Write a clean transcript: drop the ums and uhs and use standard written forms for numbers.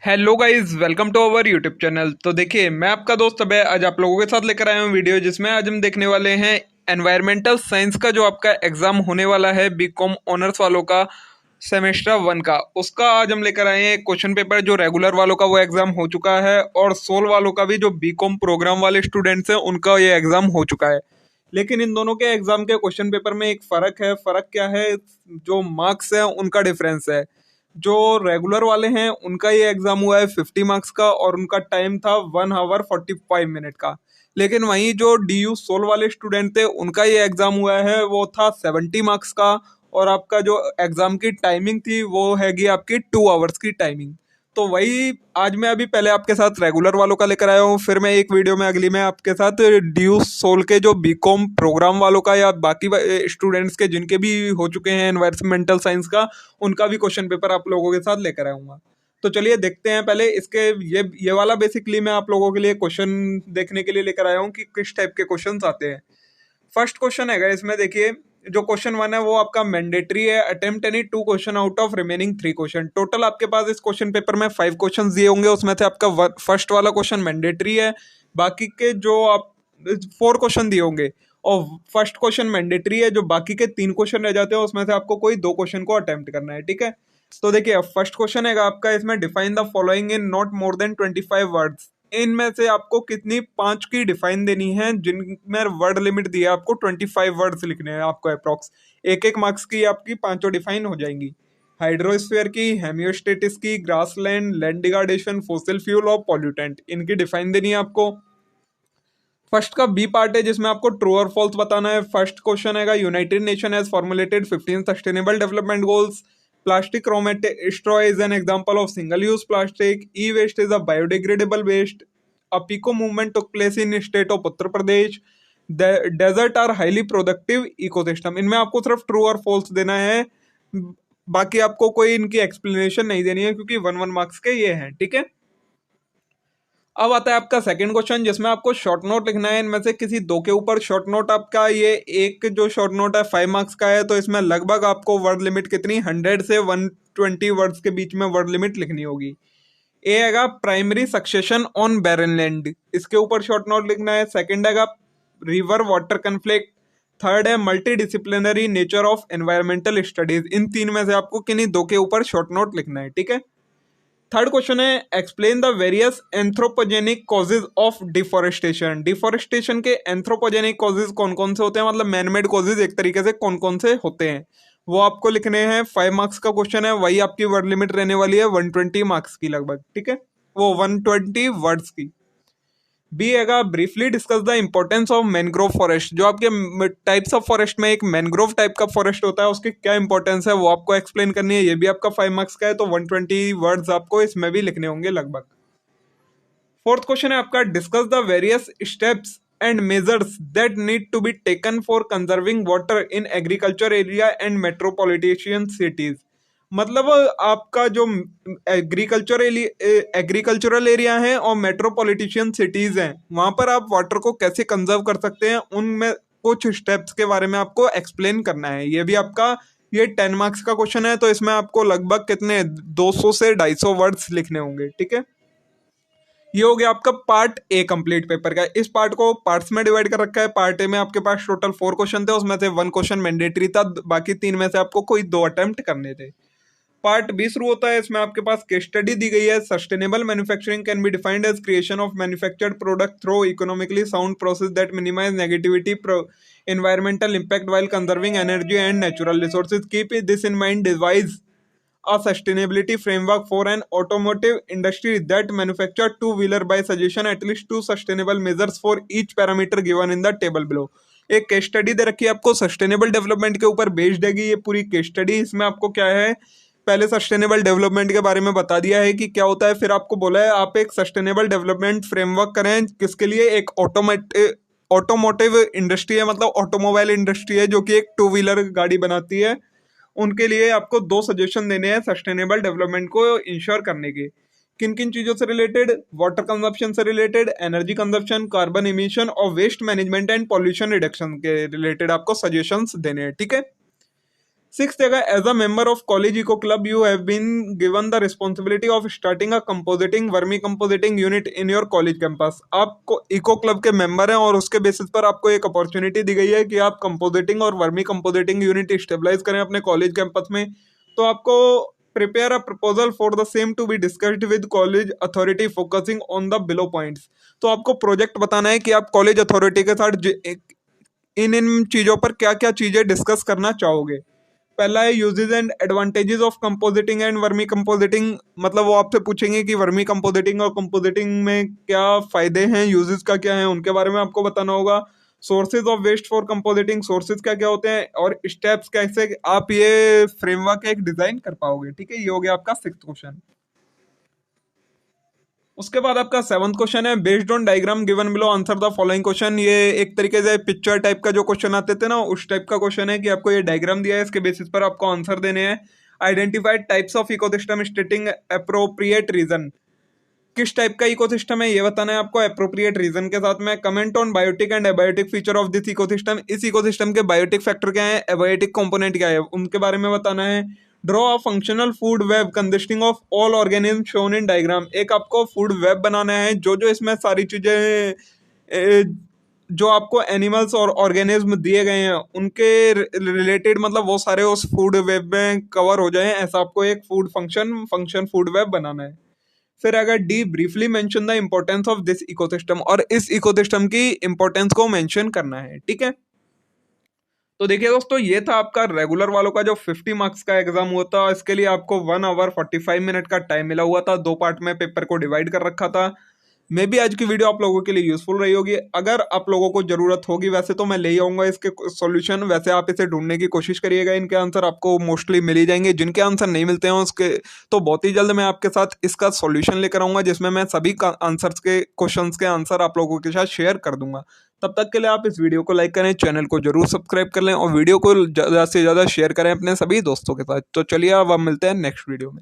Hello guys, welcome to our YouTube channel. तो देखिए, मैं आपका दोस्त अभय आज आप लोगों के साथ लेकर आया हूँ वीडियो, जिसमें आज हम देखने वाले हैं एनवायरमेंटल साइंस का जो आपका एग्जाम होने वाला है बीकॉम ऑनर्स वालों का सेमेस्टर 1 का, उसका आज हम लेकर आए हैं एक क्वेश्चन पेपर। जो रेगुलर वालों का वो एग्जाम हो चुका है और सोल वालों का भी, जो बीकॉम प्रोग्राम वाले स्टूडेंट्स हैं, उनका ये एग्जाम हो चुका है। लेकिन इन दोनों के एग्जाम के क्वेश्चन पेपर में एक फ़र्क है। फ़र्क क्या है? जो मार्क्स है उनका डिफरेंस है। जो रेगुलर वाले हैं उनका ये एग्जाम हुआ है 50 मार्क्स का और उनका टाइम था 1 आवर 45 मिनट का। लेकिन वहीं जो डी यू सोल वाले स्टूडेंट थे उनका ये एग्जाम हुआ है, वो था 70 मार्क्स का। और आपका जो एग्जाम की टाइमिंग थी वो हैगी आपकी 2 आवर्स की टाइमिंग। तो वही आज मैं अभी पहले आपके साथ रेगुलर वालों का लेकर आया हूँ, फिर मैं एक वीडियो में अगली में आपके साथ ड्यू सोल के जो बीकॉम प्रोग्राम वालों का या बाकी स्टूडेंट्स के जिनके भी हो चुके हैं एनवायरमेंटल साइंस का, उनका भी क्वेश्चन पेपर आप लोगों के साथ लेकर आऊँगा। तो चलिए देखते हैं पहले इसके ये वाला बेसिकली मैं आप लोगों के लिए क्वेश्चन देखने के लिए लेकर आया हूँ कि किस टाइप के क्वेश्चन आते हैं। फर्स्ट क्वेश्चन है इसमें, देखिए जो क्वेश्चन 1 है वो आपका मैंडेटरी है। Attempt any 2 question out of remaining 3 question. Total आपके पास इस क्वेश्चन पेपर में 5 क्वेश्चन दिए होंगे, उसमें से आपका फर्स्ट वाला क्वेश्चन मैंडेटरी है। बाकी के जो आप 4 क्वेश्चन दिए होंगे और फर्स्ट क्वेश्चन मैंडेटरी है। जो बाकी के 3 क्वेश्चन रह जाते हैं उसमें से आपको कोई 2 क्वेश्चन को अटेम्प्ट करना है, ठीक है। तो देखिए फर्स्ट क्वेश्चन है आपका इसमें, define the following in not more than 25 words. इनमें से आपको कितनी 5 की डिफाइन देनी है जिनमें वर्ड लिमिट दिया है आपको 25 वर्ड्स लिखने हैं आपको अप्रॉक्स। एक एक मार्क्स की आपकी पांचों डिफाइन हो जाएंगी। हाइड्रोस्फीयर की, हेमियोस्टेटिस की, grassland, land degradation, fossil fuel और पॉल्यूटेंट, इनकी डिफाइन देनी है आपको। फर्स्ट का बी पार्ट है जिसमें आपको ट्रू और फॉल्स बताना है। फर्स्ट क्वेश्चन है, United Nation has formulated 15 sustainable development goals. Plastic raw straw is an example of single use plastic. E waste is a biodegradable waste. Appiko movement took place in state of Uttar Pradesh. Desert are highly productive ecosystem. इनमें आपको सिर्फ true और false देना है, बाकी आपको कोई इनकी एक्सप्लेनेशन नहीं देनी है क्योंकि 1 मार्क्स के ये हैं, ठीक है। अब आता है आपका सेकंड क्वेश्चन जिसमें आपको शॉर्ट नोट लिखना है। इनमें से किसी 2 के ऊपर शॉर्ट नोट आपका, ये एक जो शॉर्ट नोट है 5 मार्क्स का है, तो इसमें लगभग आपको वर्ड लिमिट कितनी 100 से 120 वर्ड्स के बीच में वर्ड लिमिट लिखनी होगी। ए हैगा primary succession on barren land, इसके ऊपर शॉर्ट नोट लिखना है। सेकंड हैगा रिवर वाटर कन्फ्लिक्ट। थर्ड है multi disciplinary nature of environmental studies. इन 3 में से आपको किन्हीं 2 के ऊपर शॉर्ट नोट लिखना है, ठीक है। थर्ड क्वेश्चन है, explain the various anthropogenic causes of deforestation. Deforestation के एंथ्रोपोजेनिक कॉजेज कौन कौन से होते हैं, मतलब मैनमेड कॉजेज एक तरीके से कौन कौन से होते हैं, वो आपको लिखने हैं। 5 मार्क्स का क्वेश्चन है, वही आपकी वर्ड लिमिट रहने वाली है 120 मार्क्स की लगभग, ठीक है, वो 120 वर्ड्स की। बी हैगा briefly discuss the importance of mangrove forest. जो आपके टाइप्स ऑफ फॉरेस्ट में एक मैनग्रोव टाइप का फॉरेस्ट होता है, उसकी क्या इंपॉर्टेंस है वो आपको एक्सप्लेन करनी है। ये भी आपका 5 मार्क्स का है, तो 120 वर्ड्स आपको इसमें भी लिखने होंगे लगभग। फोर्थ क्वेश्चन है आपका, discuss the various steps and measures that need to be taken for conserving water in agriculture area and metropolitan cities. मतलब आपका जो एग्रीकल्चरल एरिया है और मेट्रोपॉलिटिशियन सिटीज हैं, वहां पर आप वाटर को कैसे कंजर्व कर सकते हैं, उनमें कुछ स्टेप्स के बारे में आपको एक्सप्लेन करना है। ये भी आपका 10 मार्क्स का क्वेश्चन है, तो इसमें आपको लगभग कितने 200 से 250 वर्ड्स लिखने होंगे, ठीक है। ये हो गया आपका पार्ट ए कंप्लीट पेपर का। इस पार्ट को पार्ट्स में डिवाइड कर रखा है। पार्ट ए में आपके पास टोटल 4 क्वेश्चन थे, उसमें से 1 क्वेश्चन मैंडेटरी था, बाकी 3 में से आपको कोई 2 अटेम्प्ट करने थे। पार्ट बी शुरू होता है, इसमें आपके पास केस स्टडी दी गई है। Sustainable manufacturing can be defined as creation of manufactured product through economically sound process that minimize negativity environmental impact while conserving energy and natural resources. Keep this in mind, devise a sustainability framework for an automotive industry that manufacture two-wheeler by suggestion at least 2 sustainable measures for each parameter given in the table below. एक case study दे रखी है आपको, sustainable development के ऊपर based है ये पूरी case study. इसमें आपको क्या है, पहले सस्टेनेबल डेवलपमेंट के बारे में बता दिया है कि क्या होता है, फिर आपको बोला है आप एक सस्टेनेबल डेवलपमेंट फ्रेमवर्क करें। किसके लिए? एक ऑटोमोटिव इंडस्ट्री है, मतलब ऑटोमोबाइल इंडस्ट्री है जो कि एक 2 व्हीलर गाड़ी बनाती है। उनके लिए आपको 2 सजेशन देने हैं सस्टेनेबल डेवलपमेंट को इंश्योर करने के। किन किन चीज़ों से रिलेटेड? वाटर कंजप्शन से related, energy consumption, carbon emission और waste management and pollution reduction के रिलेटेड आपको सजेशंस देने हैं, ठीक है। सिक्स जगह, as a member of college eco club you have been given the responsibility of starting a composting vermicomposting unit in your college campus. आपको eco club के member हैं और उसके बेसिस पर आपको एक अपॉर्चुनिटी दी गई है कि आप कंपोजिटिंग और वर्मी कंपोजिटिंग यूनिट स्टेबलाइज करें अपने कॉलेज कैंपस में। तो आपको prepare a proposal for the same to be discussed with college authority focusing on the below points. तो आपको प्रोजेक्ट बताना है कि आप कॉलेज अथॉरिटी के साथ इन इन चीजों पर क्या क्या चीजें डिस्कस करना चाहोगे। पहला है uses and advantages of compositing and vermicompositing, मतलब वो आपसे पूछेंगे कि वर्मी कंपोजिटिंग और कंपोजिटिंग में क्या फायदे हैं, यूजेस का क्या है, उनके बारे में आपको बताना होगा। Sources of waste for compositing, sources क्या क्या होते हैं और स्टेप्स कैसे आप ये फ्रेमवर्क एक डिजाइन कर पाओगे। ठीक है, ये हो गया आपका सिक्स्थ क्वेश्चन। उसके बाद आपका सेवंथ क्वेश्चन है, based on diagram given below answer the following question. ये एक तरीके से पिक्चर टाइप का जो क्वेश्चन आते थे ना, उस टाइप का क्वेश्चन है कि आपको ये डायग्राम दिया है, इसके बेसिस पर आपको आंसर देने हैं। Identified types of ecosystem stating appropriate reason, किस टाइप का इकोसिस्टम है ये बताना है आपको एप्रोप्रिएट रीजन के साथ में। Comment on biotic and abiotic feature of this ecosystem, इस इकोसिस्टम के बायोटिक फैक्टर क्या है, एबायोटिक कंपोनेंट क्या है, उनके बारे में बताना है। Draw a functional food web consisting of all organism shown in diagram, एक आपको फूड वेब बनाना है जो जो इसमें सारी चीजें जो आपको एनिमल्स और ऑर्गेनिज्म दिए गए हैं उनके रिलेटेड, मतलब वो सारे उस फूड वेब में कवर हो जाएं, ऐसा आपको एक फंक्शन फूड वेब बनाना है। फिर अगर D briefly mention the importance of this ecosystem, और इस इकोसिस्टम की इंपॉर्टेंस को मेंशन करना है। ठीक है, तो देखिए दोस्तों, ये था आपका रेगुलर वालों का जो 50 मार्क्स का एग्जाम हुआ था। इसके लिए आपको 1 आवर 45 मिनट का टाइम मिला हुआ था, 2 पार्ट में पेपर को डिवाइड कर रखा था। मे भी आज की वीडियो आप लोगों के लिए यूजफुल रही होगी। अगर आप लोगों को जरूरत होगी, वैसे तो मैं ले ही आऊंगा इसके सॉल्यूशन, वैसे आप इसे ढूंढने की कोशिश करिएगा, इनके आंसर आपको मोस्टली मिल ही जाएंगे। जिनके आंसर नहीं मिलते हैं उसके तो बहुत ही जल्द मैं आपके साथ इसका सॉल्यूशन लेकर आऊंगा, जिसमें मैं सभी आंसर्स के क्वेश्चंस के आंसर आप लोगों के साथ शेयर कर दूंगा। तब तक के लिए आप इस वीडियो को लाइक करें, चैनल को जरूर सब्सक्राइब कर लें और वीडियो को ज़्यादा से ज़्यादा शेयर करें अपने सभी दोस्तों के साथ। तो चलिए अब हम मिलते हैं नेक्स्ट वीडियो में।